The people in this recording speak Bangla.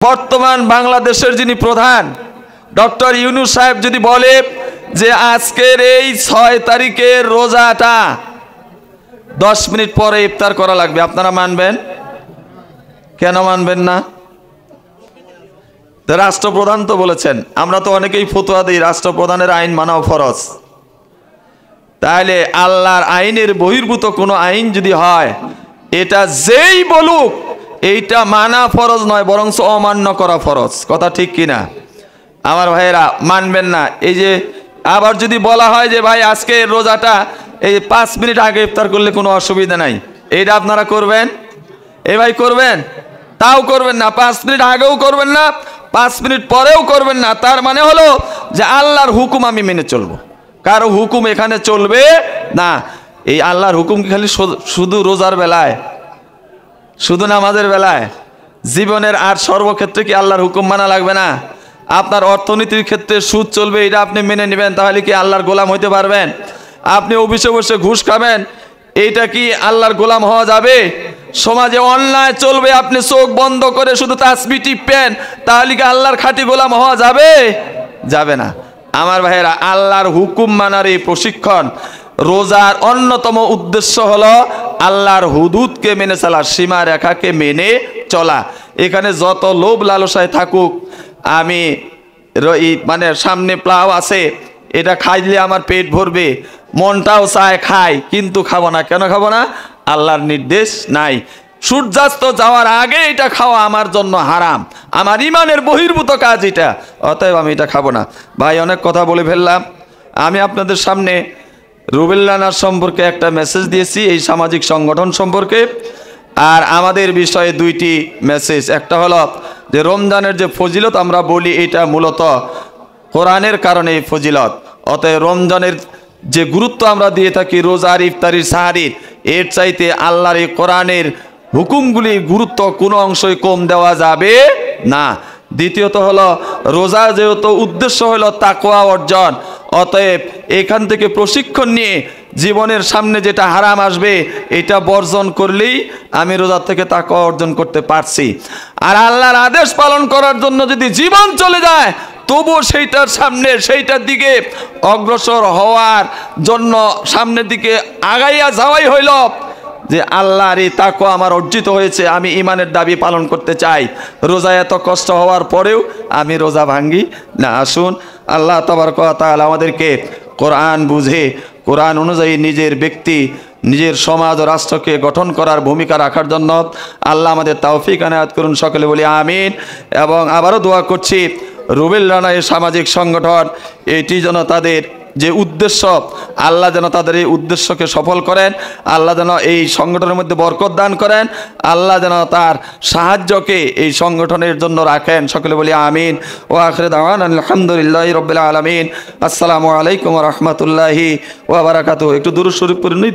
বর্তমান বাংলাদেশের যিনি প্রধান ডক্টর ইউনূস সাহেব যদি বলে যে আজকের এই 6 তারিখের রোজাটা 10 মিনিট পরে ইফতার করা লাগবে, আপনারা মানবেন? কেন মানবেন না? রাষ্ট্রপ্রধান তো বলেছেন, আমরা তো অনেকেই ফতোয়া দিই রাষ্ট্রপ্রধানের আইন মানাও ফরজ। তাহলে আল্লাহর আইনের বহির্ভূত কোনো আইন যদি হয়, এটা যেই বলুক এইটা মানা ফরজ নয়, বরং অমান্য করা ফরজ। কথা ঠিক কিনা আমার ভাইয়েরা? মানবেন না। এই যে আবার যদি বলা হয় যে ভাই আজকে রোজাটা এই 5 মিনিট আগে ইফতার করলে কোনো অসুবিধা নাই, এইটা আপনারা করবেন? এই ভাই করবেন? তাও করবেন না। 5 মিনিট আগেও করবেন না, 5 মিনিট পরেও করবেন না। তার মানে হলো যে আল্লাহর হুকুম আমি মেনে চলবো, কারো হুকুম এখানে চলবে না। এই আল্লাহর হুকুম কি খালি শুধু রোজার বেলায়, শুধু নামাজের বেলায়? জীবনের আর সর্বক্ষেত্রে কি আল্লাহর হুকুম মানা লাগবে না? আপনার অর্থনীতির ক্ষেত্রে সুদ চলবে, এটা আপনি মেনে নেবেন, তাহলে কি আল্লাহর গোলাম হইতে পারবেন? আপনি অফিসে বসে ঘুষ খাবেন, এইটা কি আল্লাহর গোলাম হওয়া যাবে? সমাজে অন্যায় চলবে, আপনি চোখ বন্ধ করে শুধু তাসবিহ টিপবেন, তাহলে কি আল্লাহর খাঁটি গোলাম হওয়া যাবে? যাবে না। আমার ভাইয়েরা, আল্লাহর হুকুম মানার এই প্রশিক্ষণ, রোজার অন্যতম উদ্দেশ্য হলো আল্লাহর হুদুদকে মেনে চলা, সীমা রেখাকে মেনে চলা। এখানে যত লোভ লালসায় থাকুক, আমি মানে সামনে প্লাউ আছে, এটা খাইলে আমার পেট ভরবে, মনটাও চায় খাই, কিন্তু খাবো না। কেন খাবো না? আল্লাহর নির্দেশ নাই। সূর্যাস্ত যাওয়ার আগে এটা খাওয়া আমার জন্য হারাম, আমার ইমানের বহির্ভূত কাজ এটা, অতএব আমি এটা খাবো না। ভাই অনেক কথা বলে ফেললাম। আমি আপনাদের সামনে রুবেল রানার সম্পর্কে একটা মেসেজ দিয়েছি, এই সামাজিক সংগঠন সম্পর্কে। আর আমাদের বিষয়ে 2টি মেসেজ। একটা হলো যে রমজানের যে ফজিলত আমরা বলি, এটা মূলত কোরআনের কারণে এই ফজিলত। অতএব রমজানের যে গুরুত্ব আমরা দিয়ে থাকি রোজার, ইফতারির, সাহারির, এর চাইতে আল্লাহর এই কোরআনের হুকুমগুলির গুরুত্ব কোনো অংশই কম দেওয়া যাবে না। দ্বিতীয়ত হলো রোজা যেহেতু উদ্দেশ্য হলো তাকওয়া অর্জন, অতএব এখান থেকে প্রশিক্ষণ নিয়ে জীবনের সামনে যেটা হারাম আসবে এটা বর্জন করলেই আমি রোজা থেকে তাকওয়া অর্জন করতে পারছি। আর আল্লাহর আদেশ পালন করার জন্য যদি জীবন চলে যায়, তবুও সেইটার সামনে, সেইটার দিকে অগ্রসর হওয়ার জন্য সামনের দিকে আগাইয়া যাওয়াই হইল যে আল্লাহর এই তাকওয়া আমার অর্জিত হয়েছে, আমি ইমানের দাবি পালন করতে চাই। রোজা এত কষ্ট হওয়ার পরেও আমি রোজা ভাঙ্গি না। আসুন আল্লাহ তাবারক ওয়া তাআলা আমাদেরকে কোরআন বুঝে, কোরআন অনুযায়ী নিজের ব্যক্তি, নিজের সমাজ ও রাষ্ট্রকে গঠন করার ভূমিকা রাখার জন্য আল্লাহ আমাদের তৌফিক এনায়েত করুন। সকলে বলি আমিন। এবং আবারও দোয়া করছি রুবেল রানা এই সামাজিক সংগঠন, এটি যেন তাদের যে উদ্দেশ্য, আল্লাহ যেন তাদের এই উদ্দেশ্যকে সফল করেন, আল্লাহ যেন এই সংগঠনের মধ্যে বরকত দান করেন, আল্লাহ যেন তার সাহায্যকে এই সংগঠনের জন্য রাখেন। সকলে বলি আমিন। ওয়া আখিরু দাওয়ানা আলহামদুলিল্লাহি রাব্বিল আলামিন। আসসালামু আলাইকুম ওয়া রাহমাতুল্লাহি ওয়া বারাকাতুহু। একটু দুরূদ শরীফ পড়ে নিই।